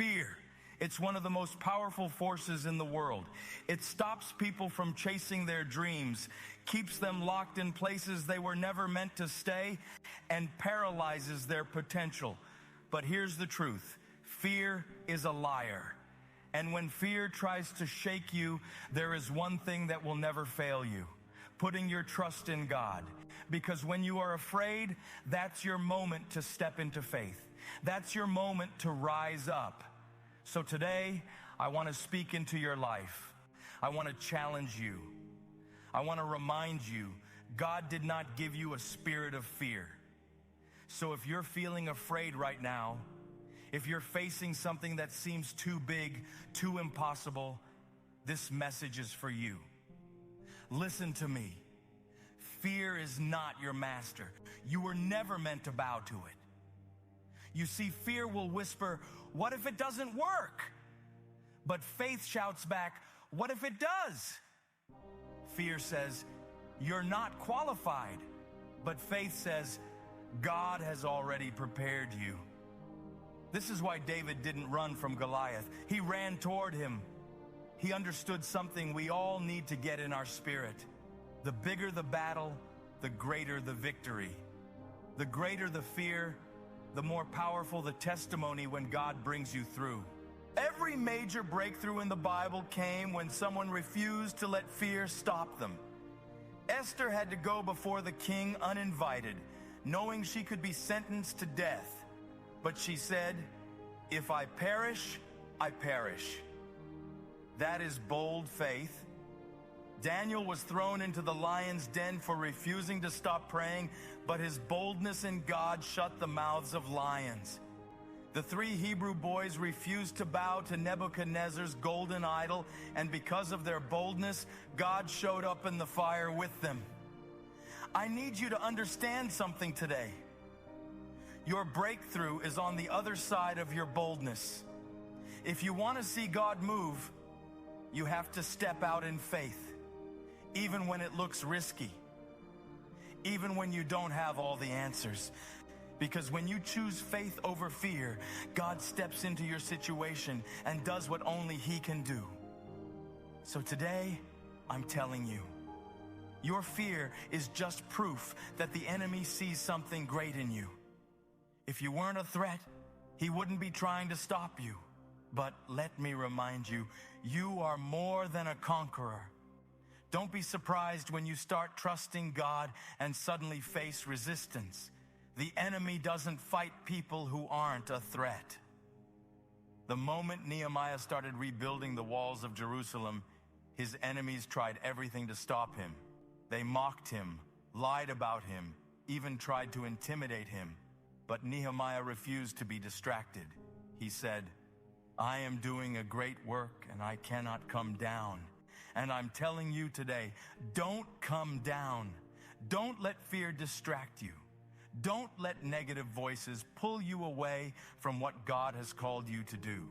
Fear. It's one of the most powerful forces in the world. It stops people from chasing their dreams, keeps them locked in places they were never meant to stay, and paralyzes their potential. But here's the truth. Fear is a liar. And when fear tries to shake you, there is one thing that will never fail you: putting your trust in God. Because when you are afraid, that's your moment to step into faith. That's your moment to rise up. So today, I want to speak into your life. I want to challenge you. I want to remind you, God did not give you a spirit of fear. So if you're feeling afraid right now, if you're facing something that seems too big, too impossible, this message is for you. Listen to me. Fear is not your master. You were never meant to bow to it. You see, fear will whisper, "What if it doesn't work?" But faith shouts back, "What if it does?" Fear says, "You're not qualified." But faith says, "God has already prepared you." This is why David didn't run from Goliath. He ran toward him. He understood something we all need to get in our spirit. The bigger the battle, the greater the victory. The greater the fear, the more powerful the testimony when God brings you through. Every major breakthrough in the Bible came when someone refused to let fear stop them. Esther had to go before the king uninvited, knowing she could be sentenced to death. But she said, "If I perish, I perish." That is bold faith. Daniel was thrown into the lion's den for refusing to stop praying, but his boldness in God shut the mouths of lions. The 3 Hebrew boys refused to bow to Nebuchadnezzar's golden idol, and because of their boldness, God showed up in the fire with them. I need you to understand something today. Your breakthrough is on the other side of your boldness. If you want to see God move, you have to step out in faith. Even when it looks risky, even when you don't have all the answers. Because when you choose faith over fear, God steps into your situation and does what only He can do. So today, I'm telling you, your fear is just proof that the enemy sees something great in you. If you weren't a threat, he wouldn't be trying to stop you. But let me remind you, you are more than a conqueror. Don't be surprised when you start trusting God and suddenly face resistance. The enemy doesn't fight people who aren't a threat. The moment Nehemiah started rebuilding the walls of Jerusalem, his enemies tried everything to stop him. They mocked him, lied about him, even tried to intimidate him. But Nehemiah refused to be distracted. He said, "I am doing a great work and I cannot come down." And I'm telling you today, don't come down. Don't let fear distract you. Don't let negative voices pull you away from what God has called you to do.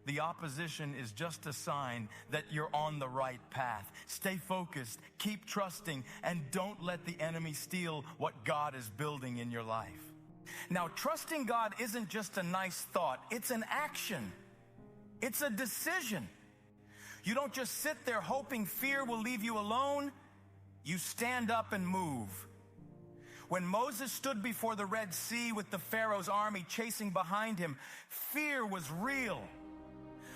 The opposition is just a sign that you're on the right path. Stay focused, keep trusting, and don't let the enemy steal what God is building in your life. Now, trusting God isn't just a nice thought, it's an action. It's a decision. You don't just sit there hoping fear will leave you alone. You stand up and move. When Moses stood before the Red Sea with the Pharaoh's army chasing behind him, fear was real.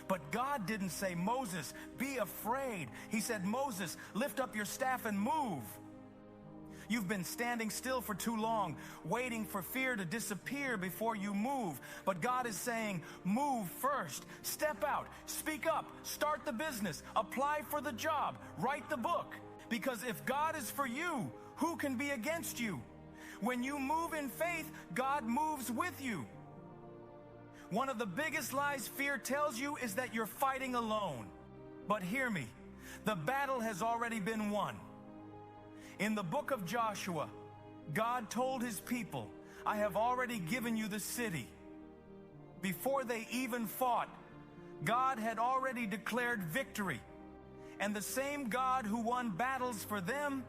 But God didn't say, "Moses, be afraid." He said, "Moses, lift up your staff and move." You've been standing still for too long, waiting for fear to disappear before you move. But God is saying, move first. Step out, speak up, start the business, apply for the job, write the book. Because if God is for you, who can be against you? When you move in faith, God moves with you. One of the biggest lies fear tells you is that you're fighting alone. But hear me, the battle has already been won. In the book of Joshua, God told His people, "I have already given you the city." Before they even fought, God had already declared victory. And the same God who won battles for them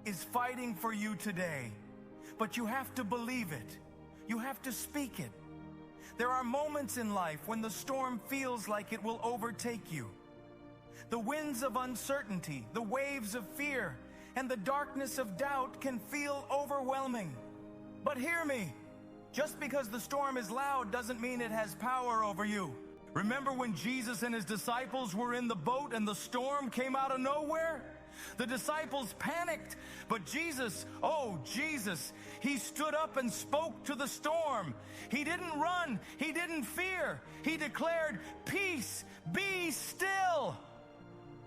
is fighting for you today. But you have to believe it. You have to speak it. There are moments in life when the storm feels like it will overtake you. The winds of uncertainty, the waves of fear, and the darkness of doubt can feel overwhelming. But hear me, just because the storm is loud doesn't mean it has power over you. Remember when Jesus and his disciples were in the boat and the storm came out of nowhere? The disciples panicked, but Jesus, he stood up and spoke to the storm. He didn't run, he didn't fear. He declared, "Peace, be still."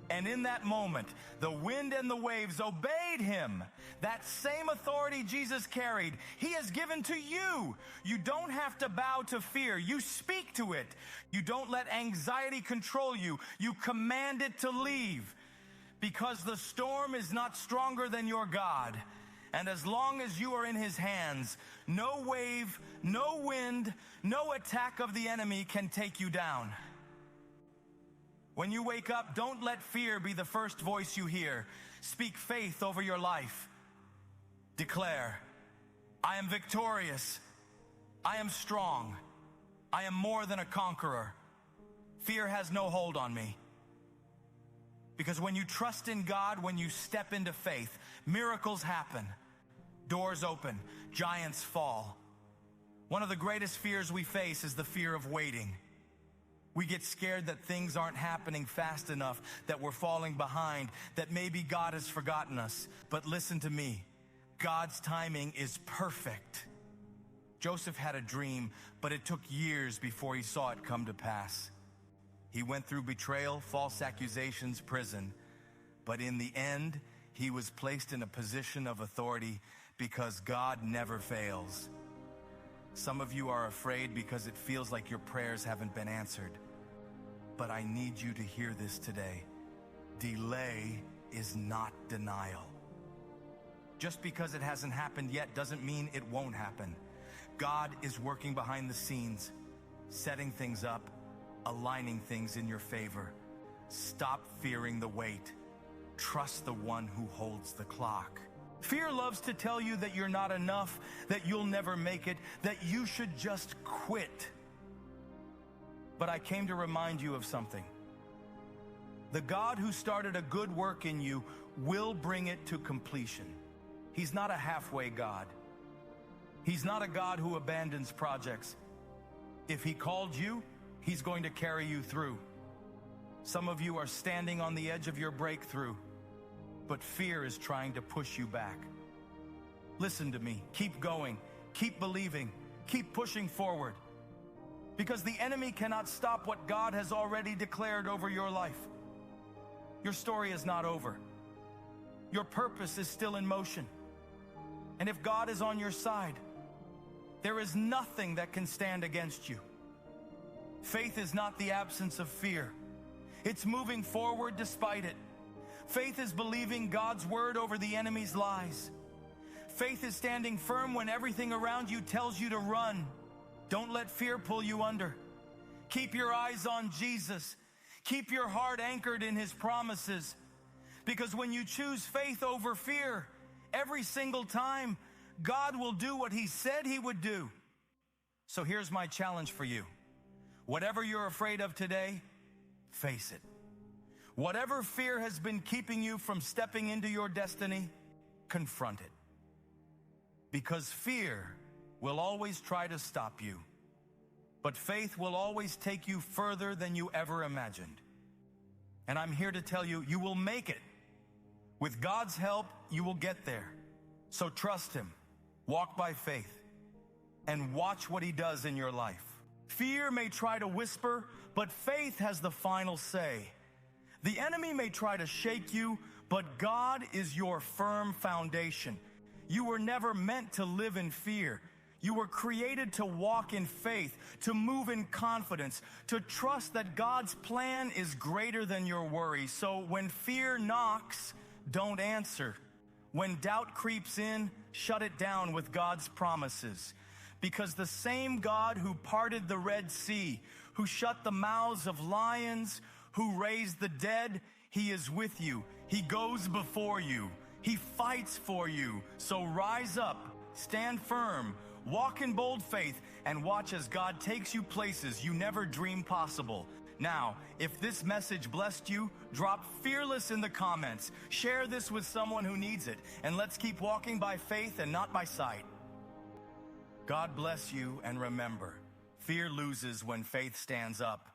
And in that moment, the wind and the waves obeyed him. That same authority Jesus carried, he has given to you. You don't have to bow to fear. You speak to it. You don't let anxiety control you. You command it to leave. Because the storm is not stronger than your God. And as long as you are in his hands, no wave, no wind, no attack of the enemy can take you down. When you wake up, don't let fear be the first voice you hear. Speak faith over your life. Declare, "I am victorious. I am strong. I am more than a conqueror. Fear has no hold on me." Because when you trust in God, when you step into faith, miracles happen. Doors open. Giants fall. One of the greatest fears we face is the fear of waiting. We get scared that things aren't happening fast enough, that we're falling behind, that maybe God has forgotten us. But listen to me. God's timing is perfect. Joseph had a dream, but it took years before he saw it come to pass. He went through betrayal, false accusations, prison. But in the end, he was placed in a position of authority because God never fails. Some of you are afraid because it feels like your prayers haven't been answered. But I need you to hear this today. Delay is not denial. Just because it hasn't happened yet doesn't mean it won't happen. God is working behind the scenes, setting things up, aligning things in your favor. Stop fearing the wait. Trust the one who holds the clock. Fear loves to tell you that you're not enough, that you'll never make it, that you should just quit. But I came to remind you of something. The God who started a good work in you will bring it to completion. He's not a halfway God. He's not a God who abandons projects. If he called you, he's going to carry you through. Some of you are standing on the edge of your breakthrough, but fear is trying to push you back. Listen to me. Keep going. Keep believing. Keep pushing forward. Because the enemy cannot stop what God has already declared over your life. Your story is not over. Your purpose is still in motion. And if God is on your side, there is nothing that can stand against you. Faith is not the absence of fear. It's moving forward despite it. Faith is believing God's word over the enemy's lies. Faith is standing firm when everything around you tells you to run. Don't let fear pull you under. Keep your eyes on Jesus. Keep your heart anchored in his promises. Because when you choose faith over fear, every single time, God will do what he said he would do. So here's my challenge for you. Whatever you're afraid of today, face it. Whatever fear has been keeping you from stepping into your destiny, confront it. Because fear will always try to stop you, but faith will always take you further than you ever imagined. And I'm here to tell you, you will make it. With God's help, you will get there. So trust him, walk by faith, and watch what he does in your life. Fear may try to whisper, but faith has the final say. The enemy may try to shake you, but God is your firm foundation. You were never meant to live in fear. You were created to walk in faith, to move in confidence, to trust that God's plan is greater than your worry. So when fear knocks, don't answer. When doubt creeps in, shut it down with God's promises. Because the same God who parted the Red Sea, who shut the mouths of lions, who raised the dead, he is with you. He goes before you. He fights for you. So rise up, stand firm, walk in bold faith, and watch as God takes you places you never dreamed possible. Now, if this message blessed you, drop fearless in the comments. Share this with someone who needs it, and let's keep walking by faith and not by sight. God bless you, and remember, fear loses when faith stands up.